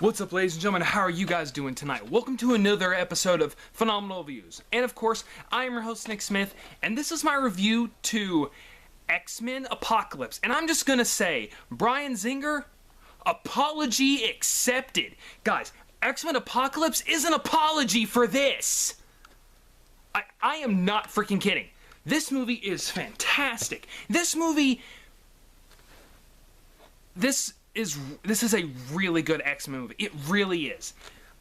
What's up, ladies and gentlemen? How are you guys doing tonight? Welcome to another episode of Phenomenal Views. And of course, I am your host, Nick Smith, and this is my review to X-Men Apocalypse. And I'm just gonna say, Bryan Singer, apology accepted. Guys, X-Men Apocalypse is an apology for this. I am not freaking kidding. This movie is fantastic. This is a really good X-Men movie. It really is.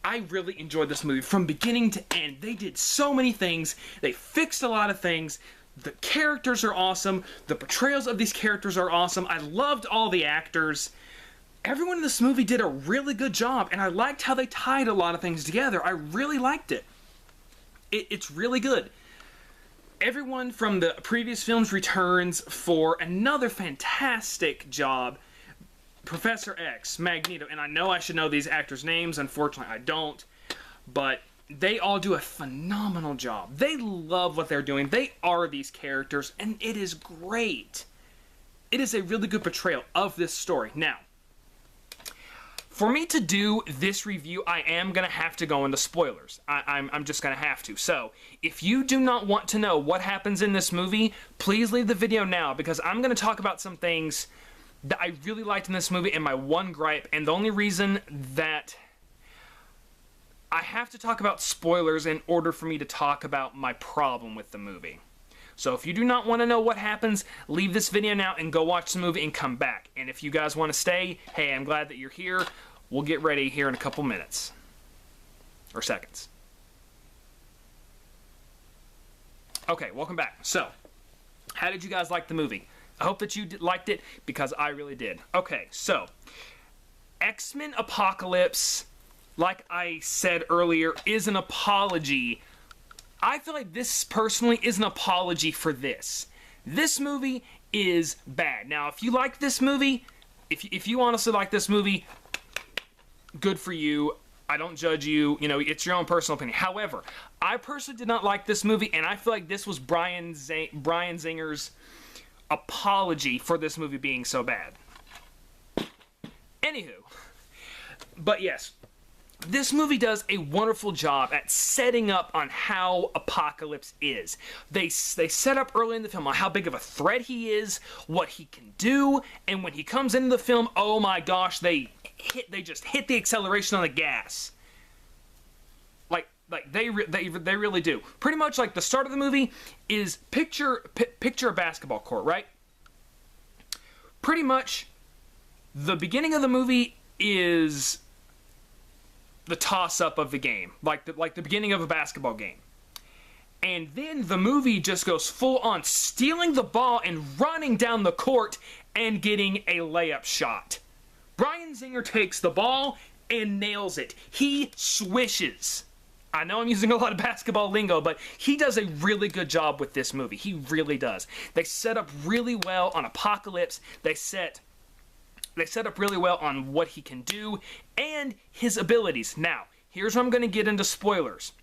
I really enjoyed this movie from beginning to end. They did so many things. They fixed a lot of things. The characters are awesome. The portrayals of these characters are awesome. I loved all the actors. Everyone in this movie did a really good job, and I liked how they tied a lot of things together. I really liked it. It's really good. Everyone from the previous films returns for another fantastic job. Professor X, Magneto, and I know I should know these actors' names, unfortunately I don't, but they all do a phenomenal job. They love what they're doing. They are these characters, and it is great. It is a really good portrayal of this story. Now, for me to do this review, I am going to have to go into spoilers. I'm just going to have to. So, if you do not want to know what happens in this movie, please leave the video now, because I'm going to talk about some things that I really liked in this movie, and my one gripe, and the only reason that I have to talk about spoilers in order for me to talk about my problem with the movie. So if you do not want to know what happens, leave this video now and go watch the movie and come back. And if you guys want to stay, hey, I'm glad that you're here. We'll get ready here in a couple minutes. Or seconds. Okay, welcome back. So, how did you guys like the movie? I hope that you liked it, because I really did. Okay, so, X-Men Apocalypse, like I said earlier, is an apology. I feel like this, personally, is an apology for this. This movie is bad. Now, if you like this movie, if you honestly like this movie, good for you. I don't judge you. You know, it's your own personal opinion. However, I personally did not like this movie, and I feel like this was Bryan Singer's apology for this movie being so bad. Anywho, but yes, this movie does a wonderful job at setting up on how Apocalypse is. They set up early in the film on how big of a threat he is, what he can do, and when he comes into the film, oh my gosh, they just hit the acceleration on the gas. Like they really do. Pretty much like the start of the movie is picture a basketball court, right? Pretty much the beginning of the movie is the toss-up of the game, like the beginning of a basketball game. And then the movie just goes full on stealing the ball and running down the court and getting a layup shot. Bryan Singer takes the ball and nails it. He swishes. I know I'm using a lot of basketball lingo, but he does a really good job with this movie. He really does. They set up really well on Apocalypse. They set up really well on what he can do and his abilities. Now, here's where I'm going to get into spoilers.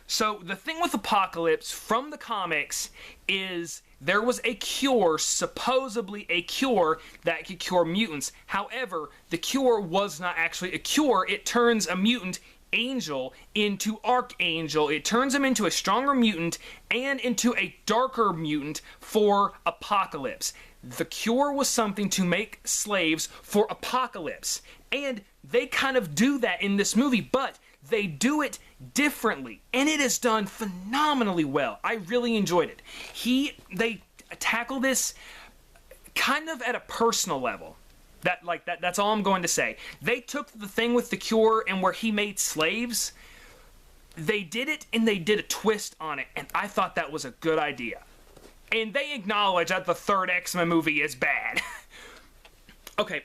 So, the thing with Apocalypse from the comics is there was a cure, supposedly a cure, that could cure mutants. However, the cure was not actually a cure. It turns a mutant Angel into Archangel. It turns him into a stronger mutant and into a darker mutant for Apocalypse. The cure was something to make slaves for Apocalypse. And they kind of do that in this movie, but they do it differently. And it is done phenomenally well. I really enjoyed it. They tackle this kind of at a personal level. That's all I'm going to say. They took the thing with the cure and where he made slaves, they did it and they did a twist on it, and I thought that was a good idea. And they acknowledge that the third X-Men movie is bad. Okay,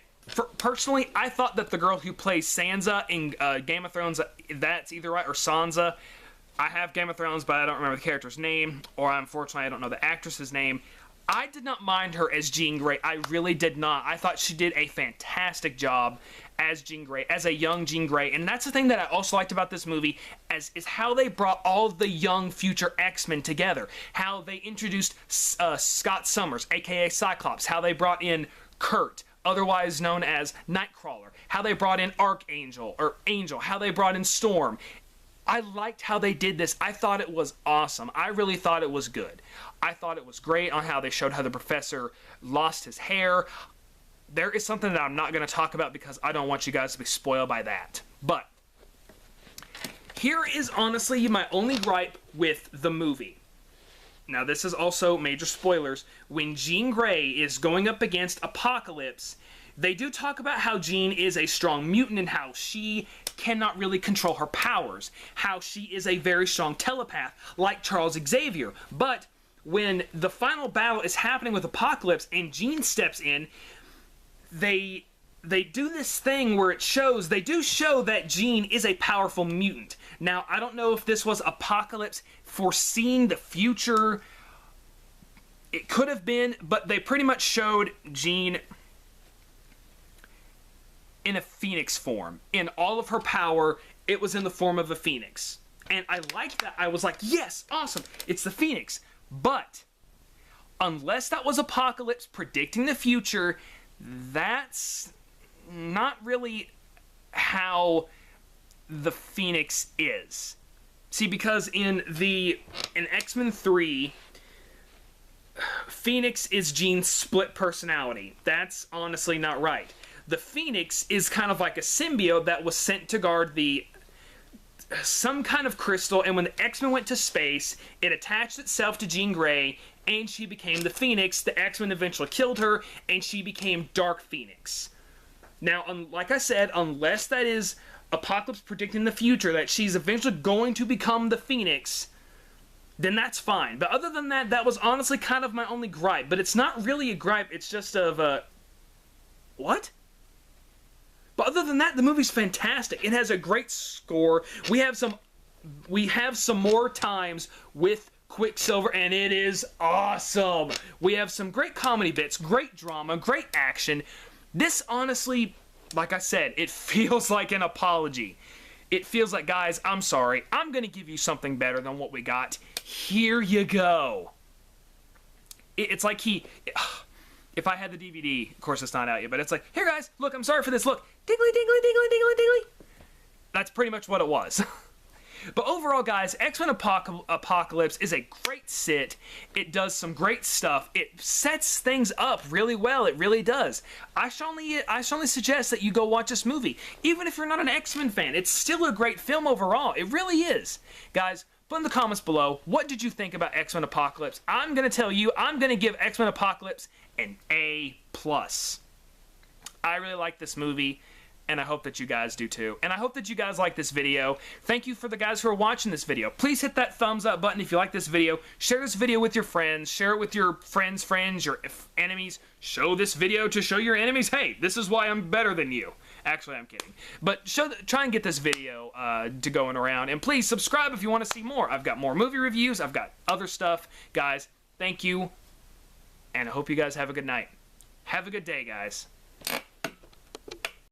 personally, I thought that the girl who plays Sansa in Game of Thrones, that's either right, or Sansa. I have Game of Thrones, but I don't remember the character's name, or unfortunately I don't know the actress's name. I did not mind her as Jean Grey. I really did not. I thought she did a fantastic job as Jean Grey, as a young Jean Grey. And that's the thing that I also liked about this movie, is how they brought all the young future X-Men together. How they introduced Scott Summers, aka Cyclops. How they brought in Kurt, otherwise known as Nightcrawler, how they brought in Archangel, or Angel, how they brought in Storm. I liked how they did this. I thought it was awesome. I really thought it was good. I thought it was great on how they showed how the professor lost his hair. There is something that I'm not going to talk about because I don't want you guys to be spoiled by that. But here is honestly my only gripe with the movie. Now, this is also major spoilers. When Jean Grey is going up against Apocalypse, they do talk about how Jean is a strong mutant and how she cannot really control her powers. How she is a very strong telepath, like Charles Xavier. But when the final battle is happening with Apocalypse and Jean steps in, they do this thing where they do show that Jean is a powerful mutant. Now, I don't know if this was Apocalypse foreseeing the future. It could have been, but they pretty much showed Jean in a phoenix form. In all of her power, it was in the form of a phoenix. And I liked that. I was like, yes, awesome, it's the phoenix. But unless that was Apocalypse predicting the future, that's not really how the Phoenix is. See, because in X-Men 3, Phoenix is Jean's split personality. That's honestly not right. The Phoenix is kind of like a symbiote that was sent to guard some kind of crystal, and when the X-Men went to space, it attached itself to Jean Grey, and she became the Phoenix. The X-Men eventually killed her, and she became Dark Phoenix. Now, like I said, unless that is Apocalypse predicting the future, that she's eventually going to become the Phoenix, then that's fine. But other than that, that was honestly kind of my only gripe. But it's not really a gripe, it's just of a... what? But other than that, the movie's fantastic. It has a great score. We have some more times with Quicksilver, and it is awesome. We have some great comedy bits, great drama, great action. This, honestly, like I said, it feels like an apology. It feels like, guys, I'm sorry. I'm going to give you something better than what we got. Here you go. It's like if I had the DVD, of course it's not out yet, but it's like, here, guys, look, I'm sorry for this. Look, dingly, dingly, dingly, dingly, dingly. That's pretty much what it was. But overall, guys, X-Men Apocalypse is a great sit. It does some great stuff. It sets things up really well. It really does. I strongly suggest that you go watch this movie. Even if you're not an X-Men fan, it's still a great film overall. It really is. Guys, put in the comments below, what did you think about X-Men Apocalypse? I'm going to tell you, I'm going to give X-Men Apocalypse an A+. I really like this movie, and I hope that you guys do too. And I hope that you guys like this video. Thank you for the guys who are watching this video. Please hit that thumbs up button if you like this video. Share this video with your friends. Share it with your friends, your enemies. Show this video to show your enemies, hey, this is why I'm better than you. Actually, I'm kidding. But try and get this video to going around. And please subscribe if you want to see more. I've got more movie reviews. I've got other stuff. Guys, thank you. And I hope you guys have a good night. Have a good day, guys.